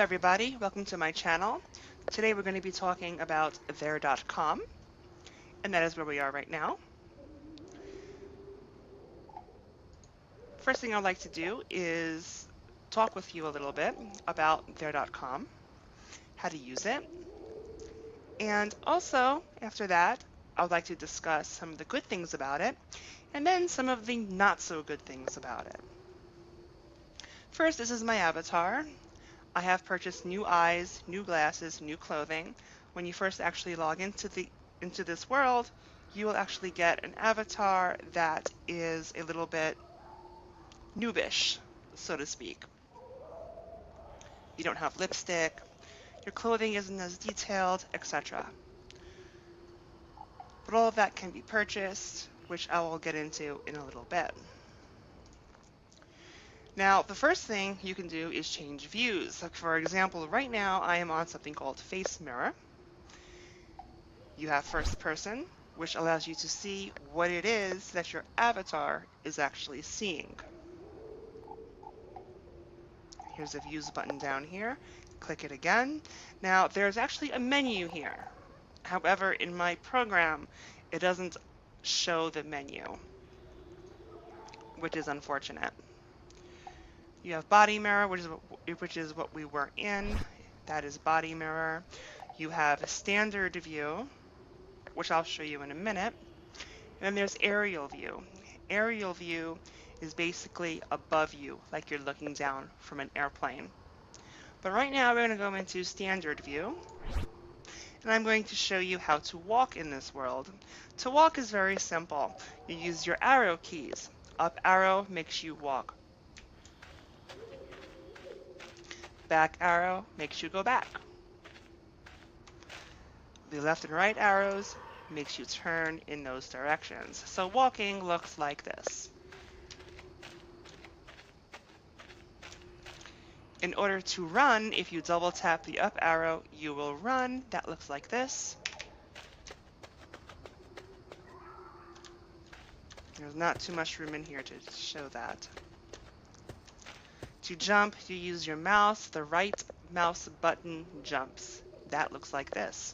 everybody, welcome to my channel. Today we're going to be talking about there.com, and that is where we are right now. First thing I'd like to do is talk with you a little bit about there.com, how to use it, and also after that I would like to discuss some of the good things about it and then some of the not so good things about it. First, this is my avatar. I have purchased new eyes, new glasses, new clothing. When you first actually log into this world, you will actually get an avatar that is a little bit noobish, so to speak. You don't have lipstick, your clothing isn't as detailed, etc. But all of that can be purchased, which I will get into in a little bit. Now, the first thing you can do is change views. Like for example, right now I am on something called Face Mirror. You have first person, which allows you to see what it is that your avatar is actually seeing. Here's a views button down here. Click it again. Now, there's actually a menu here. However, in my program, it doesn't show the menu, which is unfortunate. You have body mirror, which is what we were in. That is body mirror. You have a standard view, which I'll show you in a minute. And then there's aerial view. Aerial view is basically above you, like you're looking down from an airplane. But right now we're going to go into standard view, and I'm going to show you how to walk in this world. To walk is very simple. You use your arrow keys. Up arrow makes you walk. Back arrow makes you go back. The left and right arrows makes you turn in those directions. So walking looks like this. In order to run, if you double tap the up arrow, you will run. That looks like this. There's not too much room in here to show that. To jump, you use your mouse. The right mouse button jumps. That looks like this.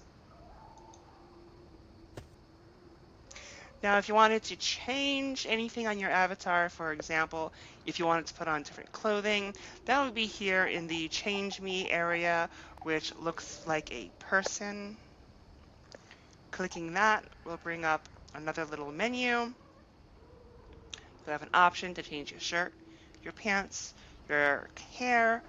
Now, if you wanted to change anything on your avatar, for example, if you wanted to put on different clothing, that would be here in the Change Me area, which looks like a person. Clicking that will bring up another little menu. You have an option to change your shirt, your pants, your hair,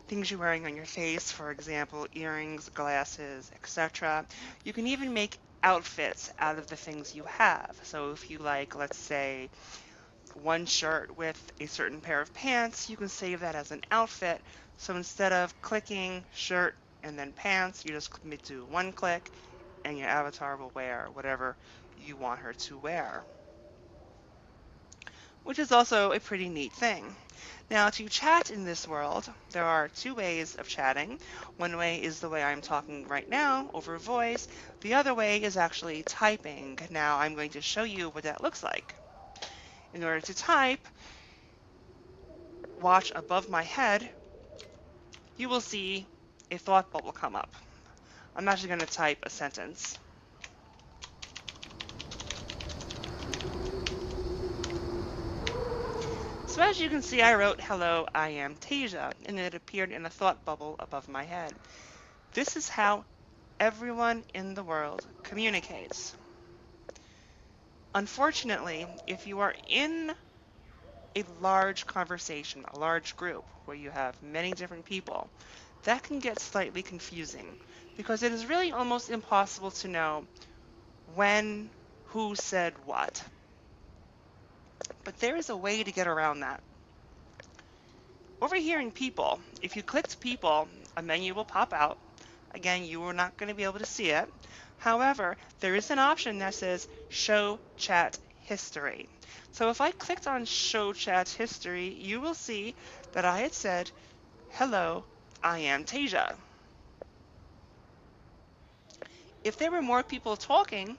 things you're wearing on your face, for example, earrings, glasses, etc. You can even make outfits out of the things you have. So if you like, let's say, one shirt with a certain pair of pants, you can save that as an outfit. So instead of clicking shirt and then pants, you just do one click and your avatar will wear whatever you want her to wear, which is also a pretty neat thing. Now, to chat in this world, there are two ways of chatting. One way is the way I'm talking right now over voice. The other way is actually typing. Now, I'm going to show you what that looks like. In order to type, watch above my head, you will see a thought bubble come up. I'm actually going to type a sentence. So as you can see, I wrote, "Hello, I am Tasia," and it appeared in a thought bubble above my head. This is how everyone in the world communicates. Unfortunately, if you are in a large conversation, a large group where you have many different people, that can get slightly confusing because it is really almost impossible to know when, who said what. But there is a way to get around that. Over here in People, if you clicked People, a menu will pop out. Again, you are not going to be able to see it. However, there is an option that says Show Chat History. So if I clicked on Show Chat History, you will see that I had said, "Hello, I am Tasia." If there were more people talking,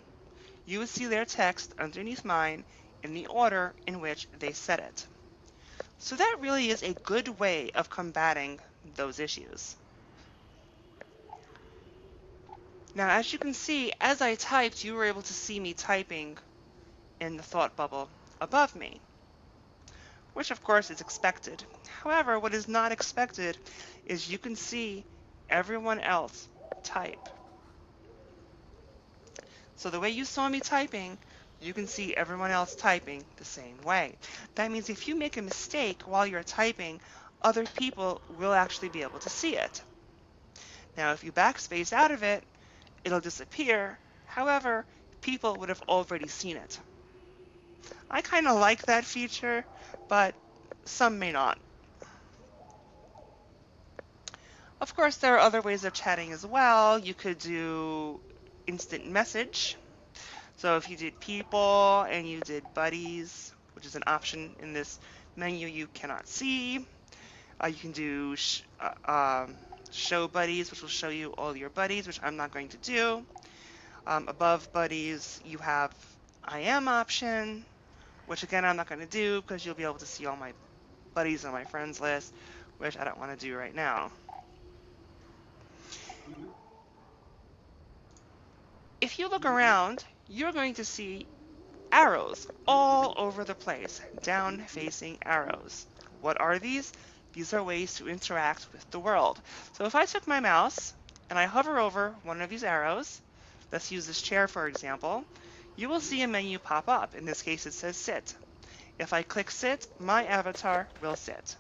you would see their text underneath mine in the order in which they said it. So that really is a good way of combating those issues. Now, as you can see, as I typed, you were able to see me typing in the thought bubble above me, which of course is expected. However, what is not expected is you can see everyone else type. So the way you saw me typing, you can see everyone else typing the same way. That means if you make a mistake while you're typing, other people will actually be able to see it. Now, if you backspace out of it, it'll disappear. However, people would have already seen it. I kind of like that feature, but some may not. Of course, there are other ways of chatting as well. You could do instant message. So if you did people and you did buddies, which is an option in this menu you cannot see, you can do show buddies, which will show you all your buddies, which I'm not going to do. Above buddies, you have I am option, which again I'm not going to do because you'll be able to see all my buddies on my friends list, which I don't want to do right now. If you look around, you're going to see arrows all over the place, down facing arrows. What are these? These are ways to interact with the world. So if I took my mouse and I hover over one of these arrows, let's use this chair for example, you will see a menu pop up. In this case it says sit. If I click sit, my avatar will sit.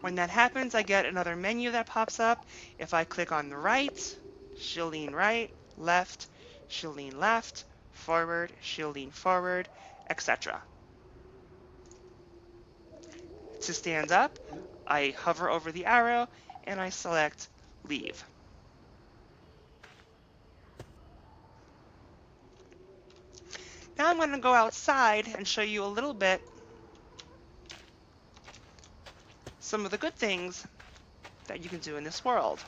When that happens, I get another menu that pops up. If I click on the right, she'll lean right, left, she'll lean left, forward, she'll lean forward, etc. To stand up, I hover over the arrow and I select leave. Now I'm going to go outside and show you a little bit some of the good things that you can do in this world.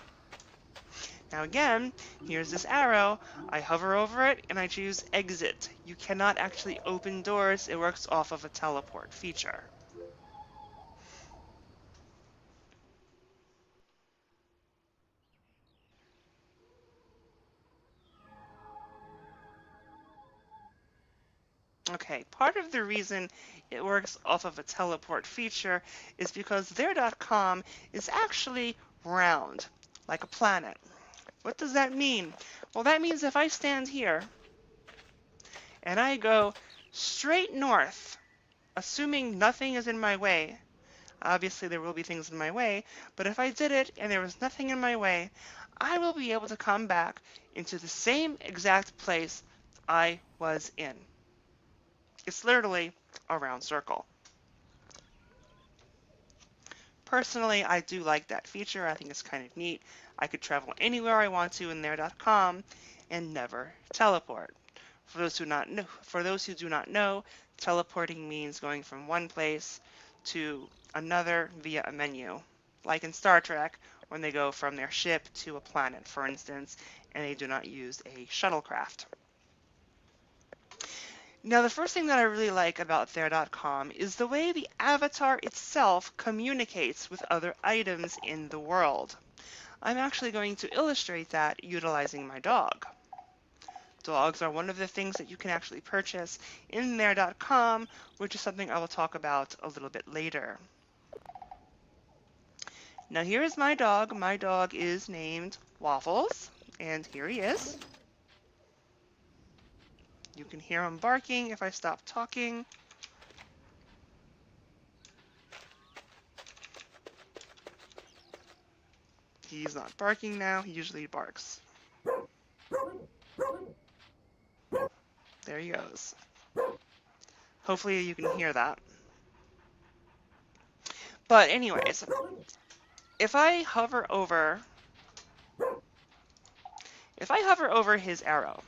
Now again, here's this arrow. I hover over it and I choose exit. You cannot actually open doors. It works off of a teleport feature. Okay, part of the reason it works off of a teleport feature is because there.com is actually round, like a planet. What does that mean? Well, that means if I stand here and I go straight north, assuming nothing is in my way, obviously there will be things in my way, but if I did it and there was nothing in my way, I will be able to come back into the same exact place I was in. It's literally a round circle. Personally, I do like that feature. I think it's kind of neat. I could travel anywhere I want to in there.com and never teleport. For those who do not know, teleporting means going from one place to another via a menu. Like in Star Trek, when they go from their ship to a planet, for instance, and they do not use a shuttlecraft. Now, the first thing that I really like about there.com is the way the avatar itself communicates with other items in the world. I'm actually going to illustrate that utilizing my dog. Dogs are one of the things that you can actually purchase in there.com, which is something I will talk about a little bit later. Now, here is my dog. My dog is named Waffles, and here he is. You can hear him barking if I stop talking. He's not barking now. He usually barks. There he goes. Hopefully you can hear that. But anyways, if I hover over his arrow,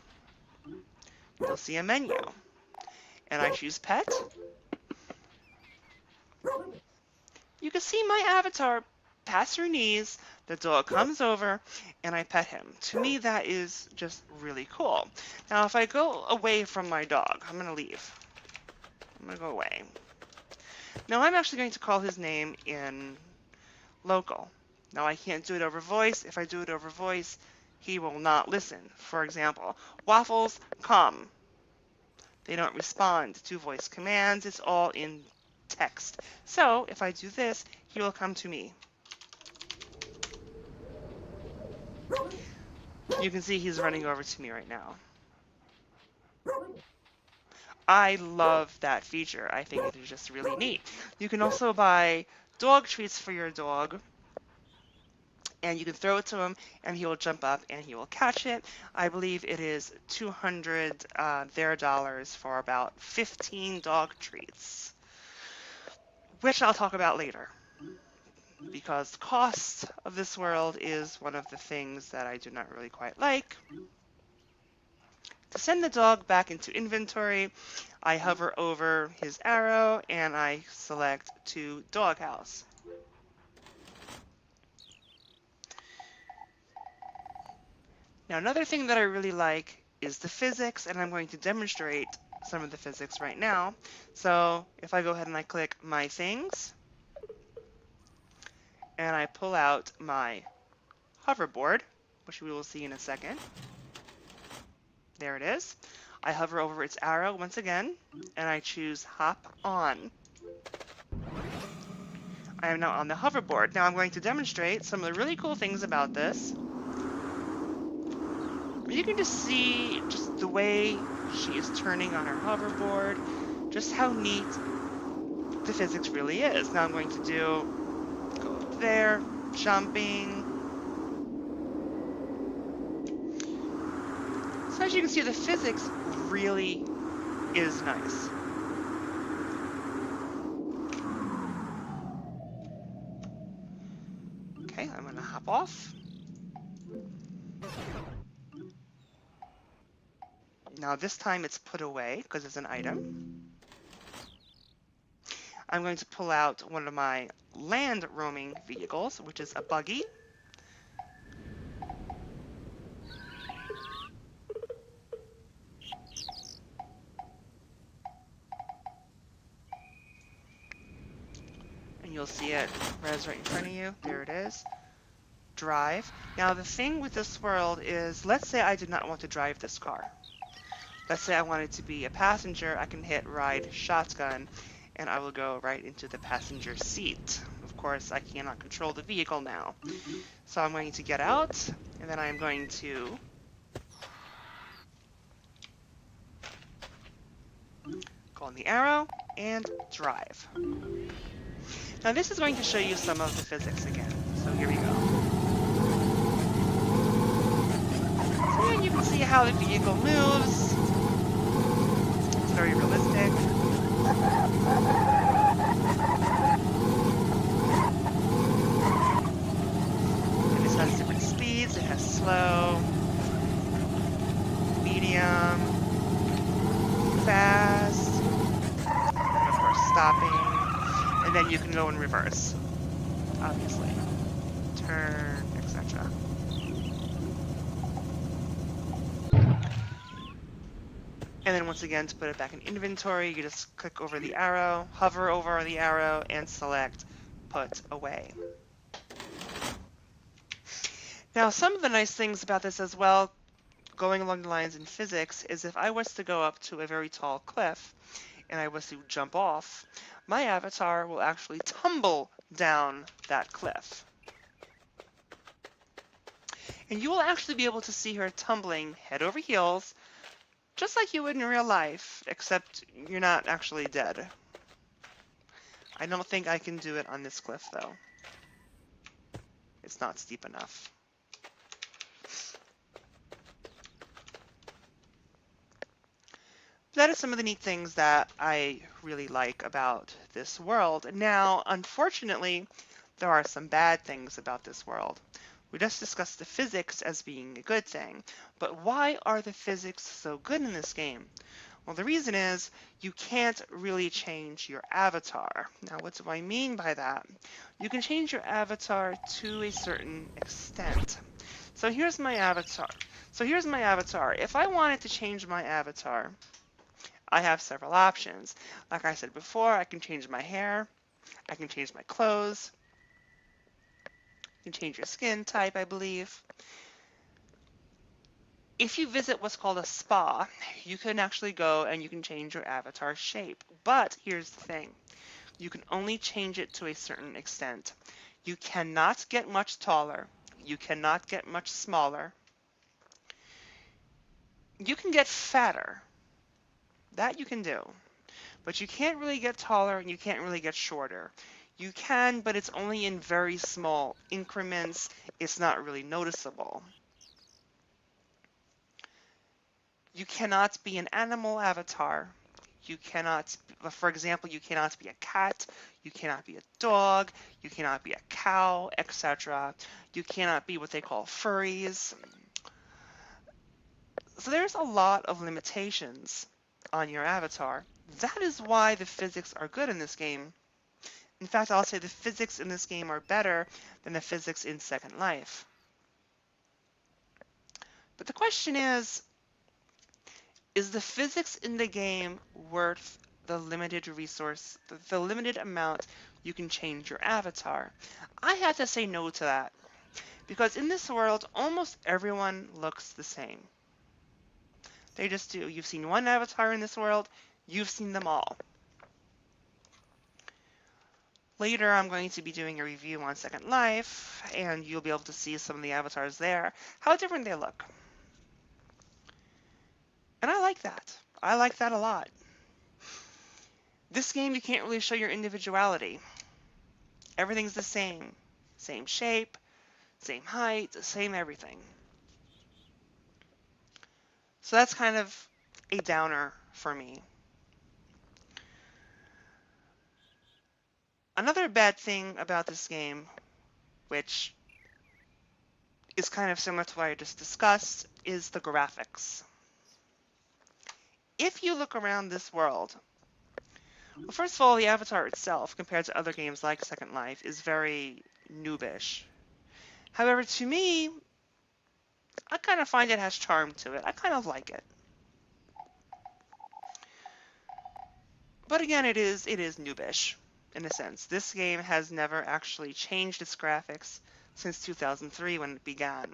you'll see a menu. And I choose pet. You can see my avatar pass her knees, the dog comes over, and I pet him. To me, that is just really cool. Now, if I go away from my dog, I'm going to leave. I'm going to go away. Now, I'm actually going to call his name in local. Now I can't do it over voice. If I do it over voice, he will not listen. For example, Waffles, come. They don't respond to voice commands. It's all in text. So if I do this, he will come to me. You can see he's running over to me right now. I love that feature. I think it is just really neat. You can also buy dog treats for your dog, and you can throw it to him, and he will jump up and he will catch it. I believe it is 200 their dollars for about 15 dog treats, which I'll talk about later, because the cost of this world is one of the things that I do not really quite like. To send the dog back into inventory, I hover over his arrow and I select to doghouse. Now another thing that I really like is the physics, and I'm going to demonstrate some of the physics right now. So if I go ahead and I click my things and I pull out my hoverboard, which we will see in a second. There it is. I hover over its arrow once again, and I choose hop on. I am now on the hoverboard. Now I'm going to demonstrate some of the really cool things about this. You can just see just the way she is turning on her hoverboard, just how neat the physics really is. Now I'm going to go up there, jumping. So as you can see, the physics really is nice. Okay, I'm going to hop off. Now this time it's put away because it's an item. I'm going to pull out one of my land roaming vehicles, which is a buggy. And you'll see it res right in front of you. There it is. Drive. Now the thing with this world is, let's say I did not want to drive this car. Let's say I wanted to be a passenger. I can hit ride shotgun and I will go right into the passenger seat. Of course, I cannot control the vehicle now. So I'm going to get out, and then I'm going to go on the arrow and drive. Now this is going to show you some of the physics again. So here we go. So yeah, you can see how the vehicle moves. It's very realistic. And this has different speeds. It has slow, medium, fast, and of course stopping. And then you can go in reverse, obviously. Turn, etc. And then once again, to put it back in inventory, you just click over the arrow, hover over the arrow, and select put away. Now, some of the nice things about this as well, going along the lines in physics, is if I was to go up to a very tall cliff and I was to jump off, my avatar will actually tumble down that cliff. And you will actually be able to see her tumbling head over heels, just like you would in real life, except you're not actually dead. I don't think I can do it on this cliff, though. It's not steep enough. That is some of the neat things that I really like about this world. Now, unfortunately, there are some bad things about this world. We just discussed the physics as being a good thing, but why are the physics so good in this game? Well, the reason is you can't really change your avatar. Now, what do I mean by that? You can change your avatar to a certain extent. So here's my avatar. If I wanted to change my avatar, I have several options. Like I said before, I can change my hair, I can change my clothes, You can change your skin type, I believe. If you visit what's called a spa, you can actually go and you can change your avatar shape. But here's the thing. You can only change it to a certain extent. You cannot get much taller. You cannot get much smaller. You can get fatter. That you can do. But you can't really get taller and you can't really get shorter. You can, but it's only in very small increments. It's not really noticeable. You cannot be an animal avatar. You cannot, for example, you cannot be a cat, you cannot be a dog, you cannot be a cow, etc. You cannot be what they call furries. So there's a lot of limitations on your avatar. That is why the physics are good in this game. In fact, I'll say the physics in this game are better than the physics in Second Life. But the question is the physics in the game worth the limited resource, the limited amount you can change your avatar? I had to say no to that, because in this world, almost everyone looks the same. They just do. You've seen one avatar in this world, you've seen them all. Later, I'm going to be doing a review on Second Life, and you'll be able to see some of the avatars there, how different they look. And I like that. I like that a lot. This game, you can't really show your individuality. Everything's the same. Same shape, same height, same everything. So that's kind of a downer for me. Another bad thing about this game, which is kind of similar to what I just discussed, is the graphics. If you look around this world, well, first of all, the avatar itself, compared to other games like Second Life, is very noobish. However, to me, I kind of find it has charm to it. I kind of like it. But again, it is noobish, in a sense. This game has never actually changed its graphics since 2003 when it began.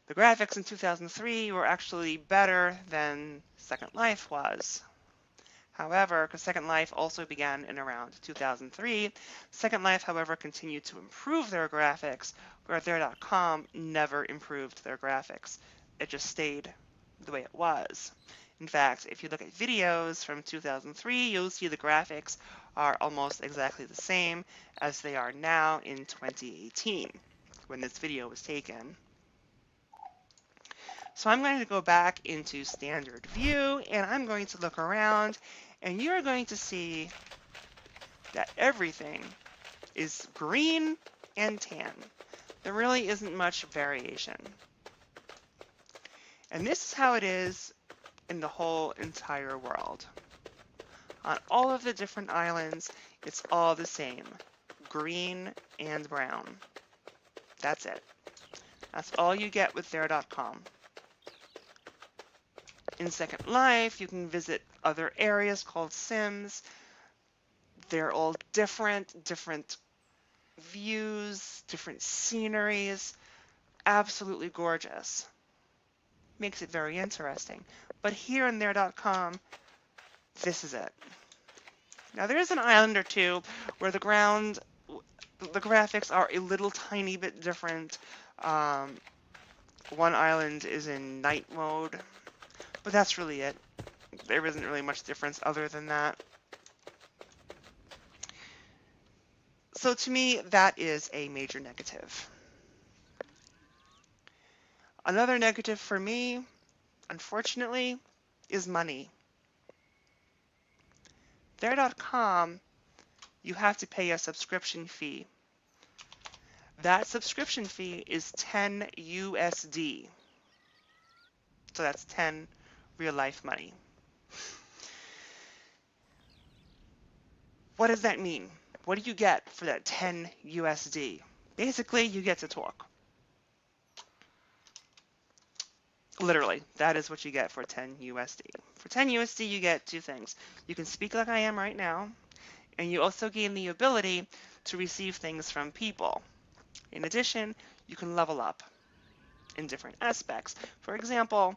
The graphics in 2003 were actually better than Second Life was. However, because Second Life also began in around 2003, Second Life, however, continued to improve their graphics, where There.com never improved their graphics. It just stayed the way it was. In fact, if you look at videos from 2003, you'll see the graphics are almost exactly the same as they are now in 2018, when this video was taken. So I'm going to go back into standard view, and I'm going to look around, and you're going to see that everything is green and tan. There really isn't much variation. And this is how it is in the whole entire world. On all of the different islands, it's all the same. Green and brown. That's it. That's all you get with There.com. In Second Life, you can visit other areas called Sims. They're all different views, different sceneries. Absolutely gorgeous. Makes it very interesting. But here in There.com, this is it. Now there is an island or two where the graphics are a little tiny bit different. One island is in night mode, but that's really it. There isn't really much difference other than that. So to me, that is a major negative. Another negative for me, unfortunately, is money. There.com, you have to pay a subscription fee. That subscription fee is 10 USD. So that's 10 real life money. What does that mean? What do you get for that 10 USD? Basically, you get to talk. Literally, that is what you get for 10 USD. For 10 USD, you get two things. You can speak like I am right now, and you also gain the ability to receive things from people. In addition, you can level up in different aspects. For example,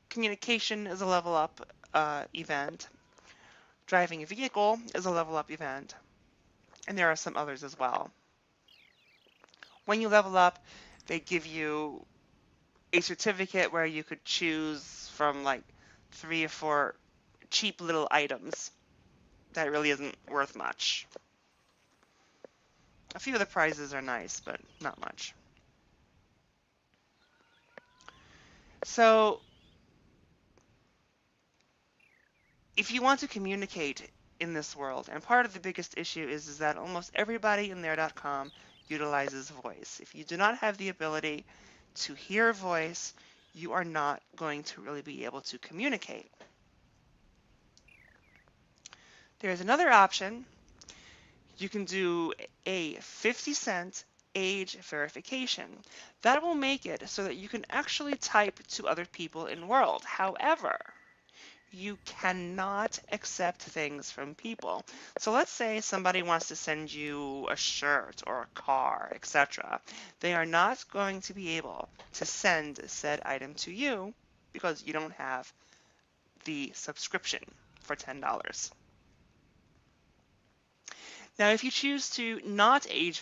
communication is a level up event. Driving a vehicle is a level up event. And there are some others as well. When you level up, they give you a certificate where you could choose from like 3 or 4 cheap little items that really isn't worth much. A few of the prizes are nice, but not much. So if you want to communicate in this world, and part of the biggest issue is that almost everybody in there.com utilizes voice. If you do not have the ability to hear voice, you are not going to really be able to communicate. There's another option. You can do a 50-cent age verification. That will make it so that you can actually type to other people in the world. However, you cannot accept things from people. So let's say somebody wants to send you a shirt or a car, etc. They are not going to be able to send said item to you because you don't have the subscription for $10. Now, if you choose to not age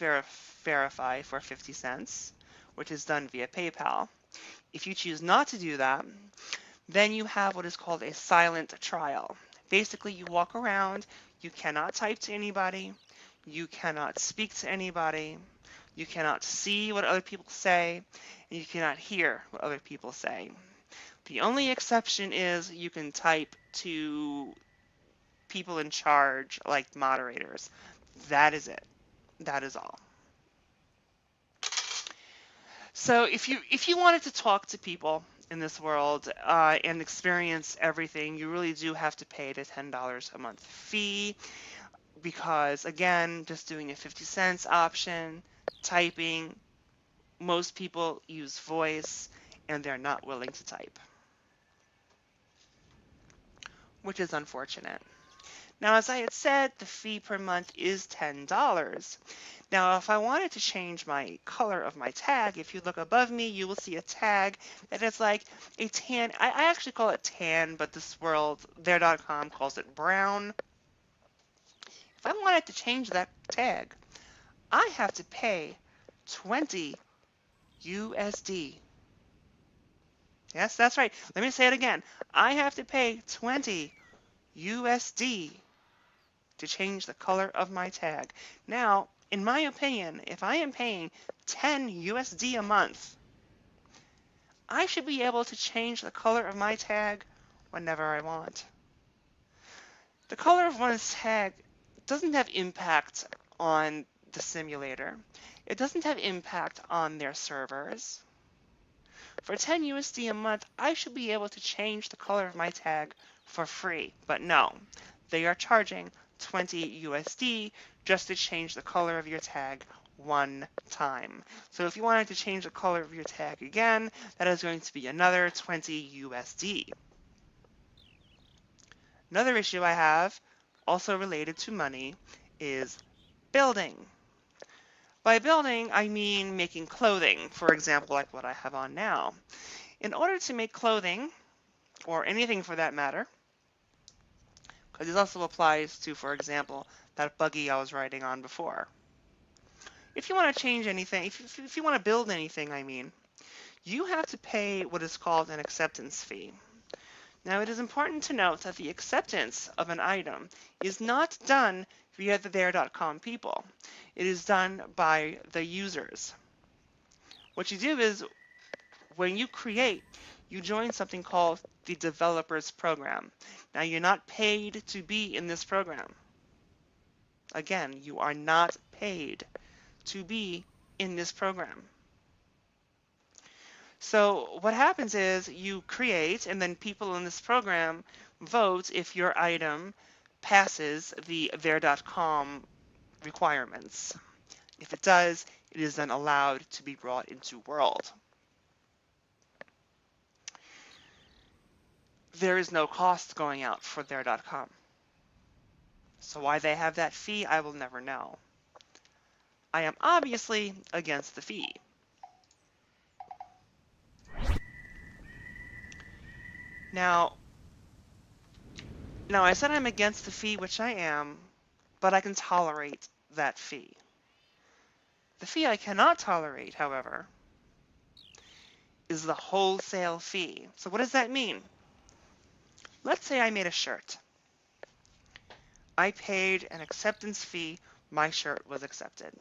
verify for 50 cents, which is done via PayPal, if you choose not to do that, then you have what is called a silent trial. Basically, you walk around, you cannot type to anybody, you cannot speak to anybody, you cannot see what other people say, and you cannot hear what other people say. The only exception is you can type to people in charge, like moderators. That is it. That is all. So if you wanted to talk to people in this world and experience everything, you really do have to pay the $10 a month fee because, again, just doing a 50 cents option, typing, most people use voice and they're not willing to type, which is unfortunate. Now, as I had said, the fee per month is $10. Now, if I wanted to change my color of my tag, if you look above me, you will see a tag that is like a tan. I actually call it tan, but this world, there.com, calls it brown. If I wanted to change that tag, I have to pay 20 USD. Yes, that's right. Let me say it again. I have to pay 20 USD to change the color of my tag. Now, in my opinion, if I am paying 10 USD a month, I should be able to change the color of my tag whenever I want. The color of one's tag doesn't have impact on the simulator. It doesn't have impact on their servers. For 10 USD a month, I should be able to change the color of my tag for free. But no, they are charging 20 USD just to change the color of your tag one time. So if you wanted to change the color of your tag again, that is going to be another 20 USD. Another issue I have, also related to money, is building. By building, I mean making clothing, for example, like what I have on now. In order to make clothing, or anything for that matter, because this also applies to, for example, that buggy I was riding on before. If you want to change anything, if you want to build anything, I mean, you have to pay what is called an acceptance fee. Now, it is important to note that the acceptance of an item is not done via the there.com people. It is done by the users. What you do is, when you create, you join something called the developers program. Now, you're not paid to be in this program. Again, you are not paid to be in this program. So what happens is you create, and then people in this program vote if your item passes the there.com requirements. If it does, it is then allowed to be brought into World. There is no cost going out for there.com. So why they have that fee, I will never know. I am obviously against the fee. Now, I said I'm against the fee, which I am, but I can tolerate that fee. The fee I cannot tolerate, however, is the wholesale fee. So what does that mean? Let's say I made a shirt. I paid an acceptance fee. My shirt was accepted.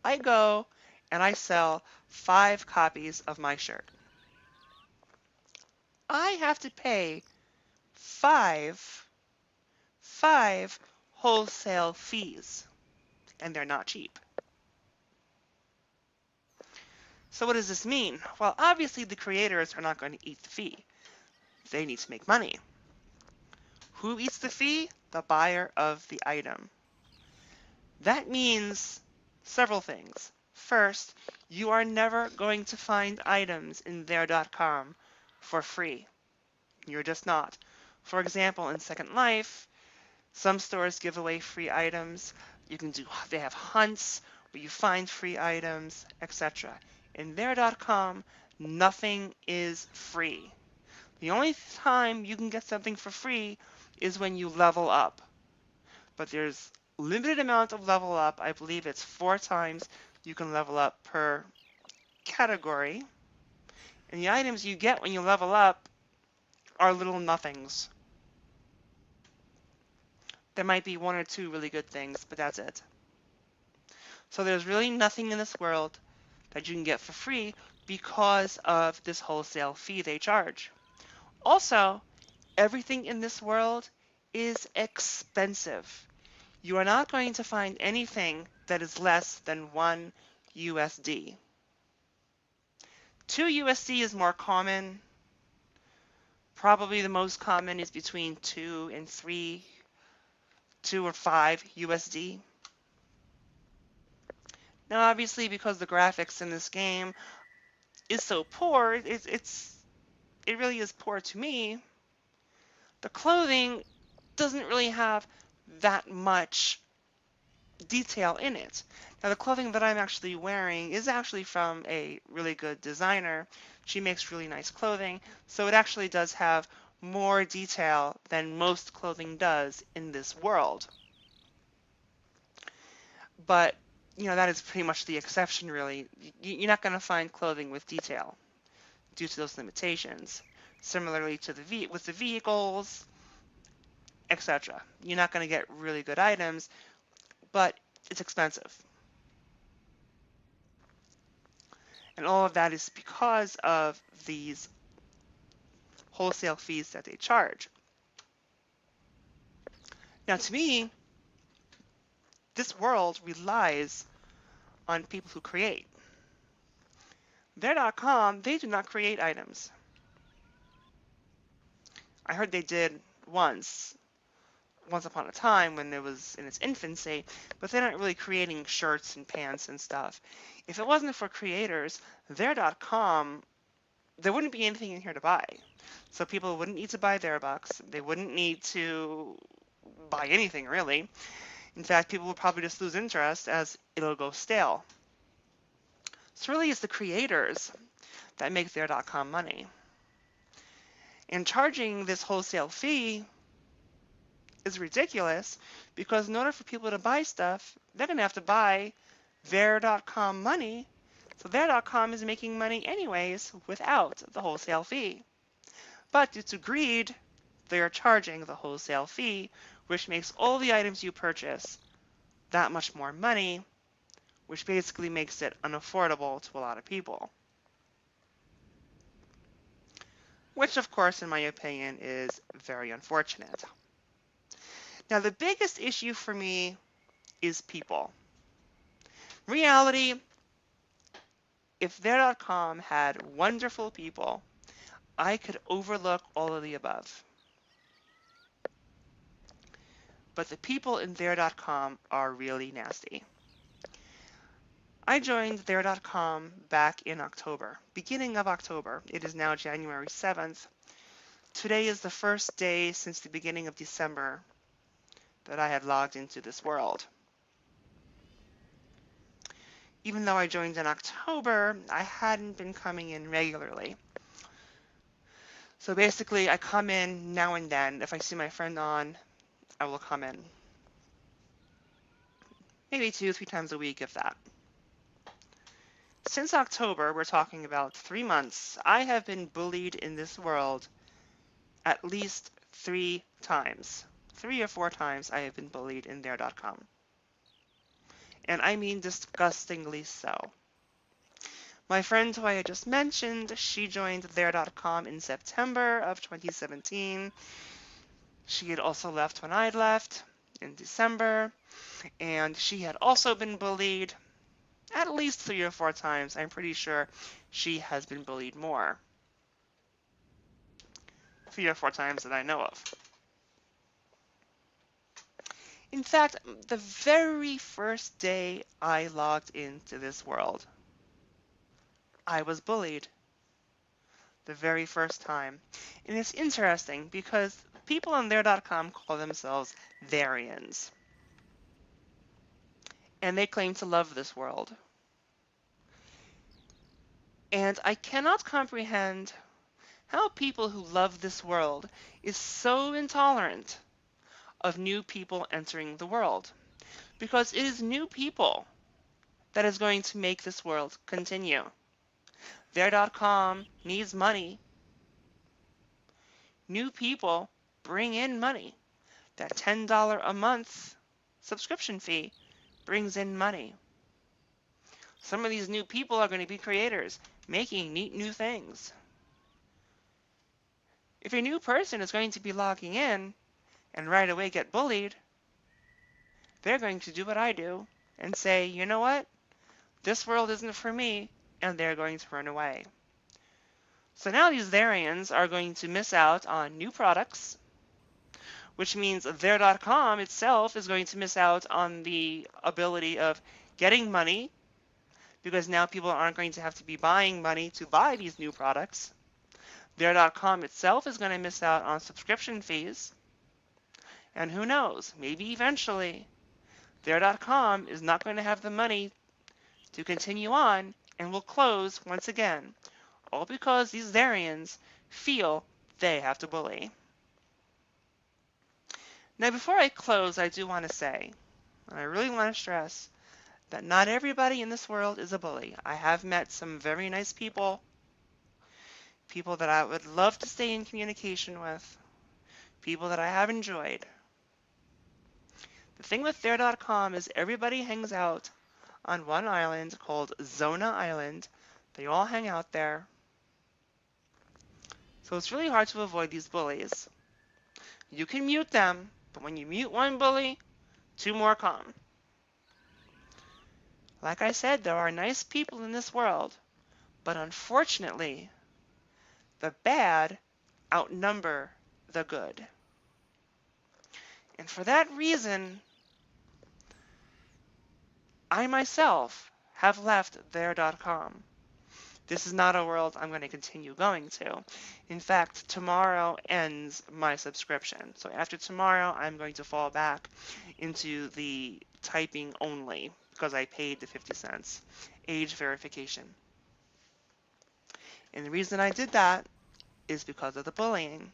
I go and I sell 5 copies of my shirt. I have to pay five wholesale fees, and they're not cheap. So what does this mean? Well, obviously the creators are not going to eat the fee. They need to make money. Who eats the fee? The buyer of the item. That means several things. First, you are never going to find items in there.com for free. You're just not. For example, in Second Life, some stores give away free items. They have hunts where you find free items, etc. In there.com, nothing is free. The only time you can get something for free is when you level up. But there's limited amount of level up. I believe it's 4 times you can level up per category. And the items you get when you level up are little nothings. There might be 1 or 2 really good things, but that's it. So there's really nothing in this world that you can get for free because of this wholesale fee they charge. Also, everything in this world is expensive. You are not going to find anything that is less than 1 USD. 2 USD is more common. Probably the most common is between 2 and 3, 2 or 5 USD. Now, obviously, because the graphics in this game is so poor, it really is poor to me. The clothing doesn't really have that much detail in it. Now, the clothing that I'm actually wearing is actually from a really good designer. She makes really nice clothing, so it actually does have more detail than most clothing does in this world. But, that is pretty much the exception, really. You're not going to find clothing with detail due to those limitations. Similarly to with the vehicles, etc. You're not going to get really good items, but it's expensive. And all of that is because of these wholesale fees that they charge. Now, to me, this world relies on people who create. There.com, they do not create items. I heard they did once upon a time when it was in its infancy, but they're not really creating shirts and pants and stuff. If it wasn't for creators, there.com, there wouldn't be anything in here to buy. So people wouldn't need to buy their bucks. They wouldn't need to buy anything, really. In fact, people will probably just lose interest as it'll go stale. So really, it's the creators that make there.com money. And charging this wholesale fee is ridiculous because in order for people to buy stuff, they're going to have to buy there.com money. So there.com is making money anyways without the wholesale fee. But due to greed, they are charging the wholesale fee, which makes all the items you purchase that much more money, which basically makes it unaffordable to a lot of people. Which, of course, in my opinion, is very unfortunate. Now, the biggest issue for me is people. Reality, if there.com had wonderful people, I could overlook all of the above. But the people in there.com are really nasty. I joined there.com back in October, beginning of October. It is now January 7th. Today is the first day since the beginning of December that I had logged into this world. even though I joined in October, I hadn't been coming in regularly. So basically, I come in now and then. If I see my friend on, I will come in. Maybe 2, 3 times a week, if that. Since October, we're talking about 3 months, I have been bullied in this world at least 3 times. 3 or 4 times I have been bullied in there.com. And I mean disgustingly so. My friend who I had just mentioned, she joined there.com in September of 2017. She had also left when I'd left in December, and she had also been bullied at least 3 or 4 times. I'm pretty sure she has been bullied more. 3 or 4 times that I know of. In fact, the very first day I logged into this world, I was bullied. The very first time. And it's interesting because people on there.com call themselves Therians. And they claim to love this world. And I cannot comprehend how people who love this world is so intolerant of new people entering the world. Because it is new people that is going to make this world continue. There.com needs money. New people bring in money. That $10 a month subscription fee brings in money. Some of these new people are going to be creators, making neat new things. If a new person is going to be logging in and right away get bullied, they're going to do what I do and say, you know what? This world isn't for me, and they're going to run away. So now these Therians are going to miss out on new products, which means there.com itself is going to miss out on the ability of getting money, because now people aren't going to have to be buying money to buy these new products. There.com itself is going to miss out on subscription fees. And who knows, maybe eventually there.com is not going to have the money to continue on and will close once again, all because these Therians feel they have to bully. Now, before I close, I do want to say, and I really want to stress, that not everybody in this world is a bully. I have met some very nice people, people that I would love to stay in communication with, people that I have enjoyed. The thing with there.com is everybody hangs out on one island called Zona Island. They all hang out there. So it's really hard to avoid these bullies. You can mute them, but when you mute one bully, 2 more come. Like I said, there are nice people in this world, but unfortunately, the bad outnumber the good. And for that reason, I myself have left there.com. This is not a world I'm going to continue going to. In fact, tomorrow ends my subscription. So after tomorrow, I'm going to fall back into the typing only because I paid the 50 cents age verification. And the reason I did that is because of the bullying.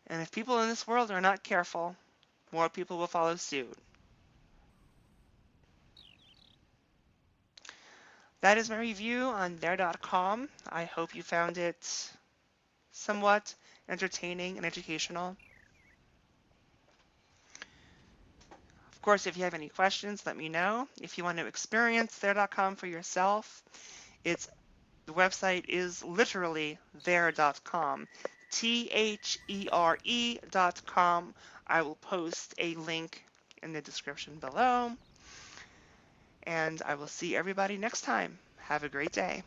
And if people in this world are not careful, more people will follow suit. That is my review on there.com. I hope you found it somewhat entertaining and educational. Of course, if you have any questions, let me know. If you want to experience there.com for yourself, the website is literally there.com. THERE.com. I will post a link in the description below. And I will see everybody next time. Have a great day.